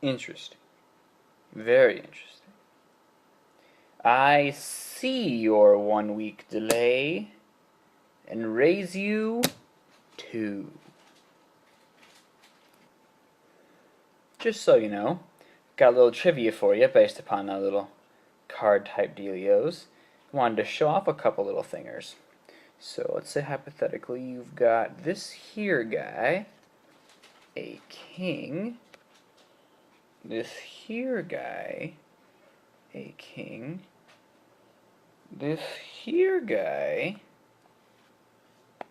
Interesting. Very interesting. I see your 1 week delay and raise you 2. Just so you know, got a little trivia for you based upon that little card type dealios. Wanted to show off a couple little thingers. So let's say hypothetically you've got this here guy, a king, this here guy, a king, this here guy,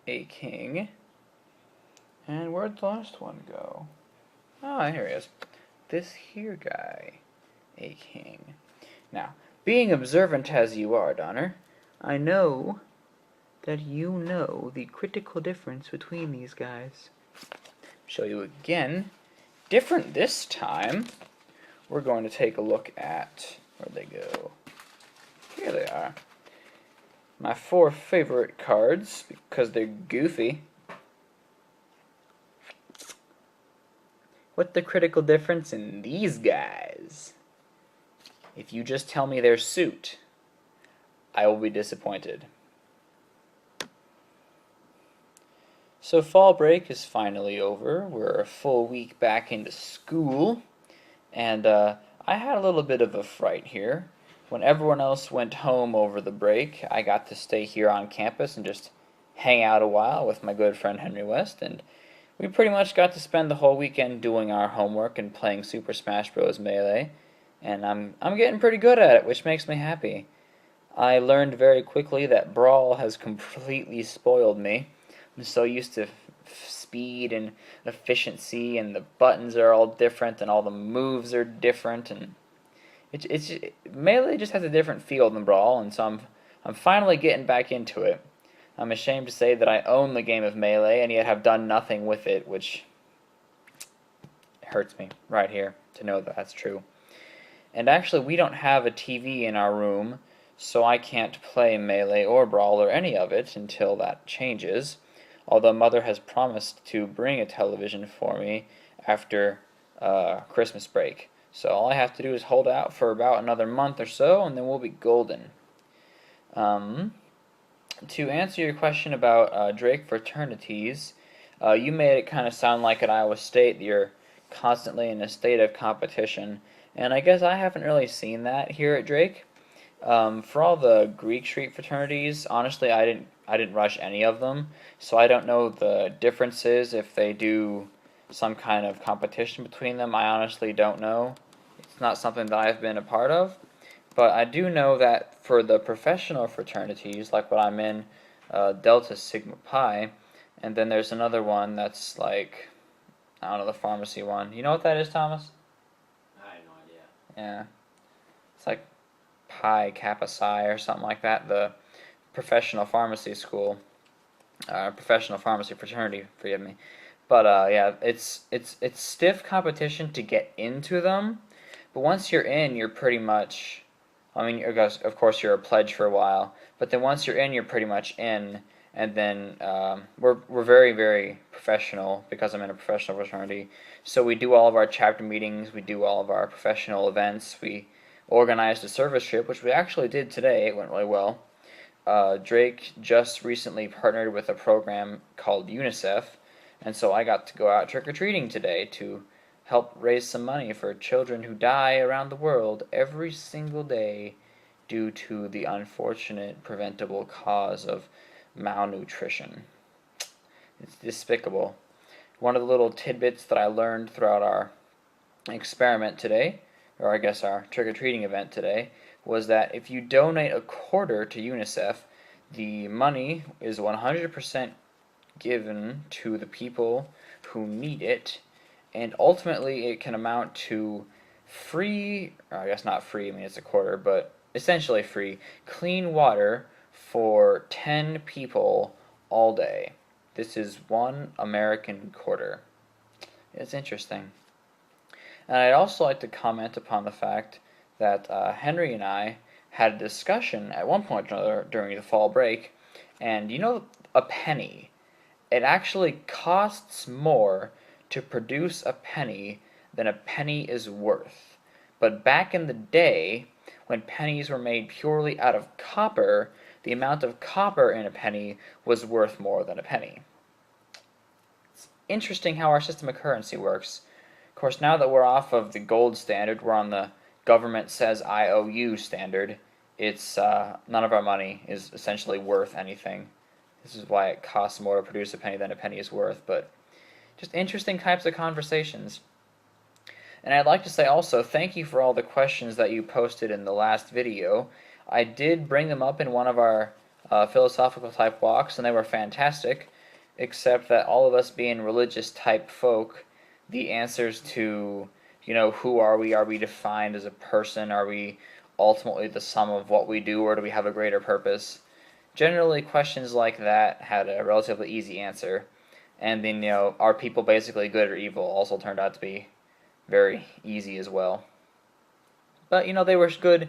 a king, and where'd the last one go? Ah, here he is. This here guy, a king. Now, being observant as you are, Donner, I know that you know the critical difference between these guys. Show you again. Different this time. We're going to take a look at, where'd they go? Here they are. My 4 favorite cards, because they're goofy. What's the critical difference in these guys? If you just tell me their suit, I will be disappointed. So fall break is finally over. We're a full week back into school. And I had a little bit of a fright here. When everyone else went home over the break, I got to stay here on campus and just hang out a while with my good friend Henry West, and we pretty much got to spend the whole weekend doing our homework and playing Super Smash Bros. Melee, and I'm getting pretty good at it, which makes me happy. I learned very quickly that Brawl has completely spoiled me. I'm so used to speed and efficiency, and the buttons are all different, and all the moves are different, and Melee just has a different feel than Brawl, and so I'm finally getting back into it. I'm ashamed to say that I own the game of Melee, and yet have done nothing with it, which hurts me right here to know that that's true. And actually, we don't have a TV in our room, so I can't play Melee or Brawl or any of it until that changes, although Mother has promised to bring a television for me after Christmas break. So all I have to do is hold out for about another month or so, and then we'll be golden. To answer your question about Drake fraternities, you made it kind of sound like at Iowa State that you're constantly in a state of competition, and I guess I haven't really seen that here at Drake. For all the Greek Street fraternities, honestly, I didn't rush any of them, so I don't know the differences if they do some kind of competition between them. I honestly don't know. It's not something that I've been a part of. But I do know that for the professional fraternities, like what I'm in, Delta Sigma Pi, and then there's another one that's like, I don't know, the pharmacy one. You know what that is, Thomas? I have no idea. Yeah. It's like Pi Kappa Psi or something like that, the professional pharmacy school. Professional pharmacy fraternity, forgive me. But yeah, it's stiff competition to get into them, but once you're in, you're pretty much, I mean, of course, you're a pledge for a while, but then once you're in, you're pretty much in, and then we're very, very professional because I'm in a professional fraternity. So we do all of our chapter meetings, we do all of our professional events, we organized a service trip, which we actually did today. It went really well. Drake just recently partnered with a program called UNICEF, and so I got to go out trick-or-treating today to help raise some money for children who die around the world every single day due to the unfortunate preventable cause of malnutrition. It's despicable. One of the little tidbits that I learned throughout our experiment today, or I guess our trick-or-treating event today, was that if you donate a quarter to UNICEF, the money is 100% given to the people who need it, and ultimately it can amount to free, or I guess not free, I mean it's a quarter, but essentially free, clean water for 10 people all day. This is 1 American quarter. It's interesting. And I'd also like to comment upon the fact that Henry and I had a discussion at one point or another during the fall break, and you know, a penny, it actually costs more to produce a penny than a penny is worth. But back in the day, when pennies were made purely out of copper, the amount of copper in a penny was worth more than a penny. It's interesting how our system of currency works. Of course, now that we're off of the gold standard, we're on the government says I owe you standard. It's none of our money is essentially worth anything. This is why it costs more to produce a penny than a penny is worth. But just interesting types of conversations. And I'd like to say also, thank you for all the questions that you posted in the last video. I did bring them up in one of our philosophical type walks, and they were fantastic, except that all of us being religious type folk, the answers to, who are we defined as a person, are we ultimately the sum of what we do, or do we have a greater purpose? Generally, questions like that had a relatively easy answer. And then, are people basically good or evil also turned out to be very easy as well. But, they were good,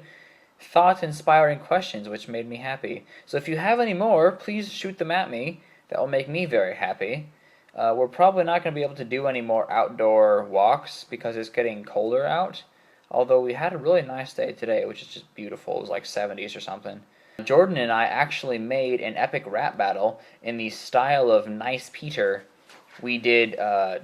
thought-inspiring questions, which made me happy. So if you have any more, please shoot them at me. That will make me very happy. We're probably not going to be able to do any more outdoor walks because it's getting colder out. Although we had a really nice day today, which is just beautiful. It was like 70s or something. Jordan and I actually made an epic rap battle in the style of Nice Peter. We did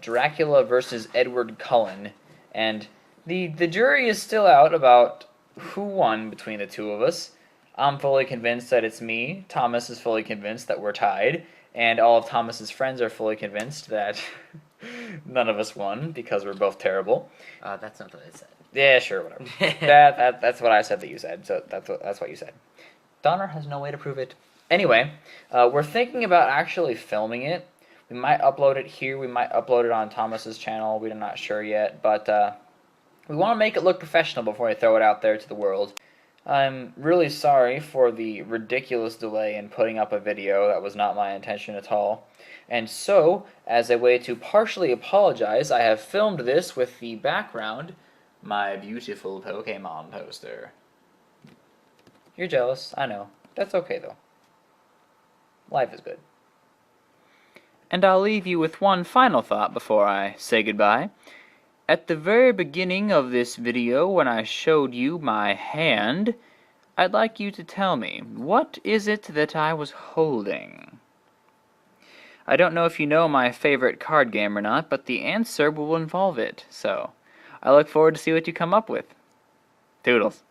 Dracula versus Edward Cullen. And the jury is still out about who won between the two of us. I'm fully convinced that it's me. Thomas is fully convinced that we're tied. And all of Thomas's friends are fully convinced that none of us won because we're both terrible. That's not what I said. Yeah, sure, whatever. That's what I said that you said, so that's what you said. Donner has no way to prove it. Anyway, we're thinking about actually filming it. We might upload it here. We might upload it on Thomas's channel. We're not sure yet, but we want to make it look professional before we throw it out there to the world. I'm really sorry for the ridiculous delay in putting up a video. That was not my intention at all. And so, as a way to partially apologize, I have filmed this with the background, my beautiful Pokemon poster. You're jealous, I know. That's okay, though. Life is good. And I'll leave you with one final thought before I say goodbye. At the very beginning of this video, when I showed you my hand, I'd like you to tell me, what is it that I was holding? I don't know if you know my favorite card game or not, but the answer will involve it, so I look forward to see what you come up with. Toodles.